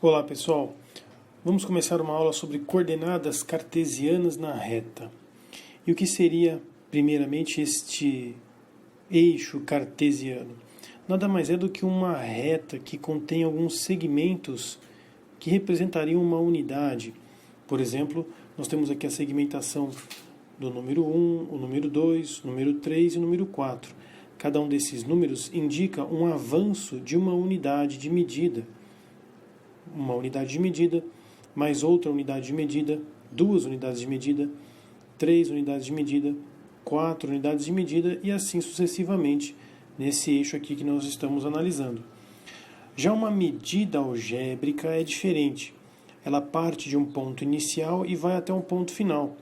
Olá pessoal, vamos começar uma aula sobre coordenadas cartesianas na reta. E o que seria, primeiramente, este eixo cartesiano? Nada mais é do que uma reta que contém alguns segmentos que representariam uma unidade. Por exemplo, nós temos aqui a segmentação do número 1, o número 2, o número 3 e o número 4. Cada um desses números indica um avanço de uma unidade de medida. Uma unidade de medida, mais outra unidade de medida, 2 unidades de medida, 3 unidades de medida, 4 unidades de medida e assim sucessivamente nesse eixo aqui que nós estamos analisando. Já uma medida algébrica é diferente. Ela parte de um ponto inicial e vai até um ponto final.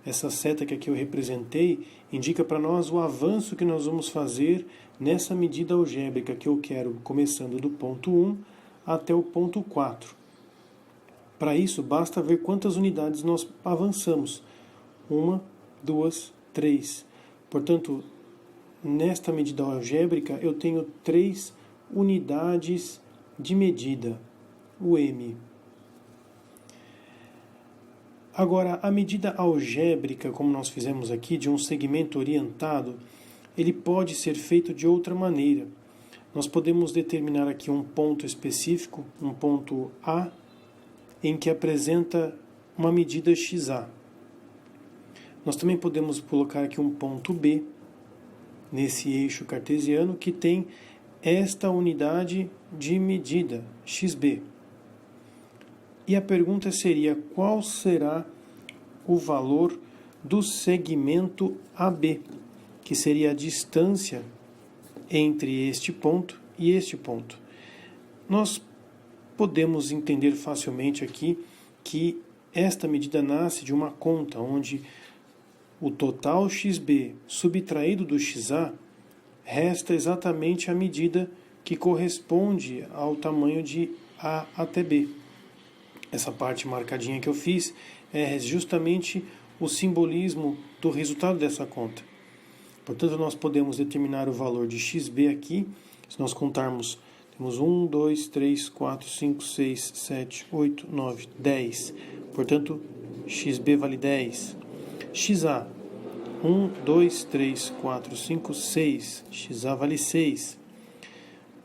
Essa seta que aqui eu representei indica para nós o avanço que nós vamos fazer nessa medida algébrica que eu quero, começando do ponto 1 até o ponto 4. Para isso, basta ver quantas unidades nós avançamos. 1, 2, 3. Portanto, nesta medida algébrica, eu tenho 3 unidades de medida, o m. Agora, a medida algébrica, como nós fizemos aqui, de um segmento orientado, ele pode ser feito de outra maneira. Nós podemos determinar aqui um ponto específico, um ponto A, em que apresenta uma medida XA. Nós também podemos colocar aqui um ponto B, nesse eixo cartesiano, que tem esta unidade de medida, XB. E a pergunta seria, qual será o valor do segmento AB, que seria a distância entre este ponto e este ponto. Nós podemos entender facilmente aqui que esta medida nasce de uma conta onde o total XB subtraído do XA resta exatamente a medida que corresponde ao tamanho de A até B. Essa parte marcadinha que eu fiz é justamente o simbolismo do resultado dessa conta. Portanto, nós podemos determinar o valor de XB aqui. Se nós contarmos, temos 1, 2, 3, 4, 5, 6, 7, 8, 9, 10. Portanto, XB vale 10. XA, 1, 2, 3, 4, 5, 6. XA vale 6.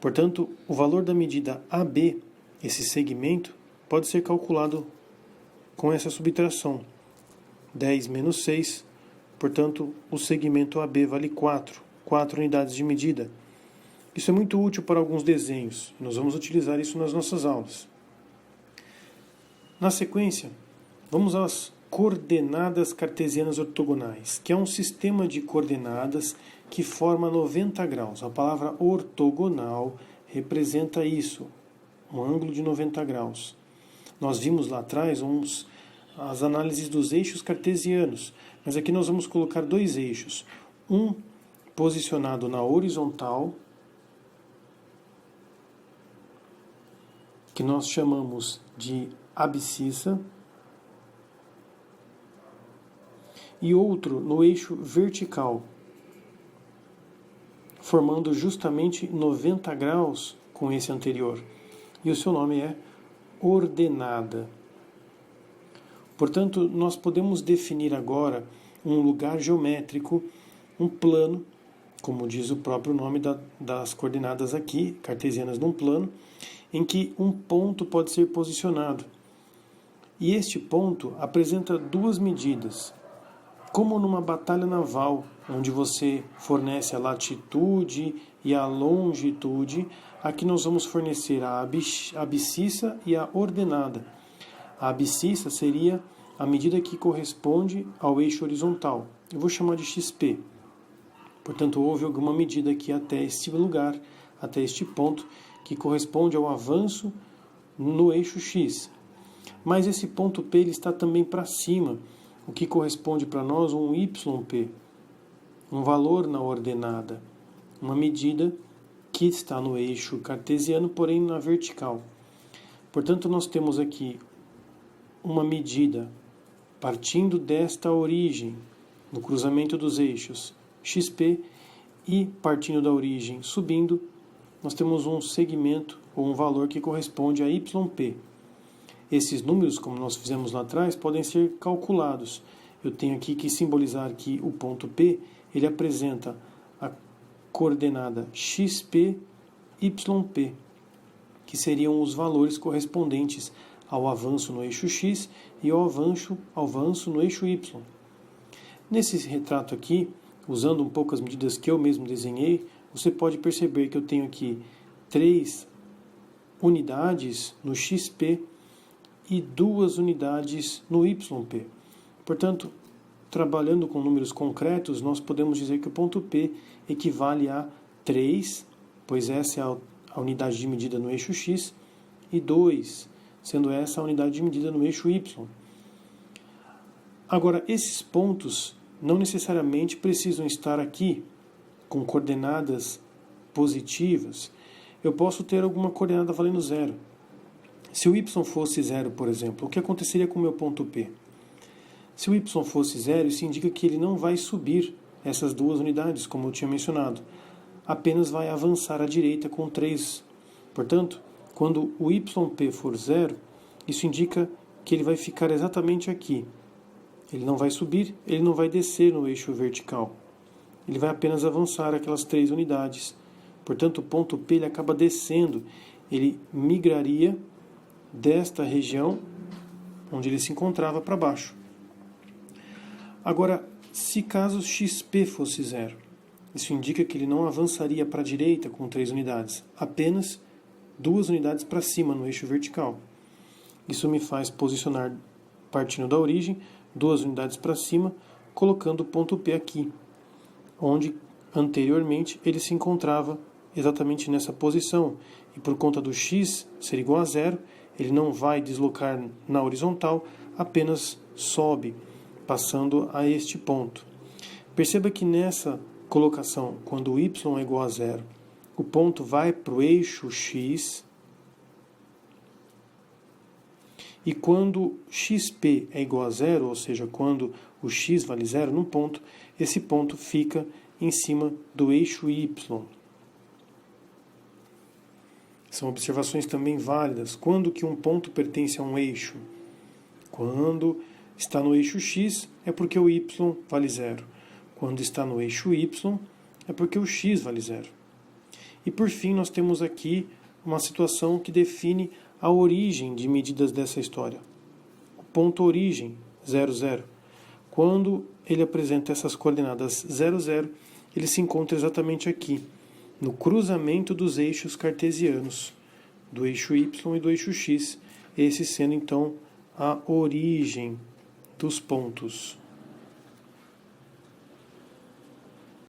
Portanto, o valor da medida AB, esse segmento, pode ser calculado com essa subtração. 10 menos 6. Portanto, o segmento AB vale 4 unidades de medida. Isso é muito útil para alguns desenhos. Nós vamos utilizar isso nas nossas aulas. Na sequência, vamos às coordenadas cartesianas ortogonais, que é um sistema de coordenadas que forma 90 graus. A palavra ortogonal representa isso, um ângulo de 90 graus. Nós vimos lá atrás as análises dos eixos cartesianos, mas aqui nós vamos colocar 2 eixos. Um posicionado na horizontal, que nós chamamos de abscissa, e outro no eixo vertical, formando justamente 90 graus com esse anterior. E o seu nome é ordenada. Portanto, nós podemos definir agora um lugar geométrico, um plano, como diz o próprio nome das coordenadas aqui, cartesianas num plano, em que um ponto pode ser posicionado. E este ponto apresenta 2 medidas. Como numa batalha naval, onde você fornece a latitude e a longitude, aqui nós vamos fornecer a abscissa e a ordenada. A abscissa seria a medida que corresponde ao eixo horizontal. Eu vou chamar de XP. Portanto, houve alguma medida aqui até este lugar, até este ponto, que corresponde ao avanço no eixo X. Mas esse ponto P ele está também para cima, o que corresponde para nós um YP, um valor na ordenada, uma medida que está no eixo cartesiano, porém na vertical. Portanto, nós temos aqui uma medida partindo desta origem, no cruzamento dos eixos XP, e partindo da origem subindo, nós temos um segmento ou um valor que corresponde a YP. esses números, como nós fizemos lá atrás, podem ser calculados. Eu tenho aqui que simbolizar que o ponto P, ele apresenta a coordenada xp, yp, que seriam os valores correspondentes ao avanço no eixo x e ao avanço no eixo y. Nesse retrato aqui, usando um pouco as medidas que eu mesmo desenhei, você pode perceber que eu tenho aqui 3 unidades no xp e 2 unidades no yp. Portanto, trabalhando com números concretos, nós podemos dizer que o ponto P equivale a 3, pois essa é a unidade de medida no eixo x, e 2, sendo essa a unidade de medida no eixo y. Agora, esses pontos não necessariamente precisam estar aqui com coordenadas positivas. Eu posso ter alguma coordenada valendo 0. Se o y fosse 0, por exemplo, o que aconteceria com o meu ponto P? Se o y fosse 0, isso indica que ele não vai subir essas 2 unidades, como eu tinha mencionado. Apenas vai avançar à direita com 3. Portanto, quando o yp for 0, isso indica que ele vai ficar exatamente aqui. Ele não vai subir, ele não vai descer no eixo vertical. Ele vai apenas avançar aquelas 3 unidades. Portanto, o ponto P ele acaba descendo. Ele migraria desta região onde ele se encontrava para baixo. Agora, se caso xp fosse 0, isso indica que ele não avançaria para a direita com 3 unidades, apenas 2 unidades para cima no eixo vertical. Isso me faz posicionar, partindo da origem, 2 unidades para cima, colocando o ponto P aqui, onde anteriormente ele se encontrava exatamente nessa posição. E por conta do x ser igual a 0, ele não vai deslocar na horizontal, apenas sobe, passando a este ponto. Perceba que nessa colocação, quando o y é igual a 0, o ponto vai para o eixo x, e quando xp é igual a 0, ou seja, quando o x vale 0 num ponto, esse ponto fica em cima do eixo y. São observações também válidas. Quando que um ponto pertence a um eixo? Quando está no eixo x, é porque o y vale 0. Quando está no eixo y, é porque o x vale 0. E por fim, nós temos aqui uma situação que define a origem de medidas dessa história. O ponto origem, 0, 0. Quando ele apresenta essas coordenadas 0, 0, ele se encontra exatamente aqui, no cruzamento dos eixos cartesianos, do eixo y e do eixo x, esse sendo então a origem dos pontos.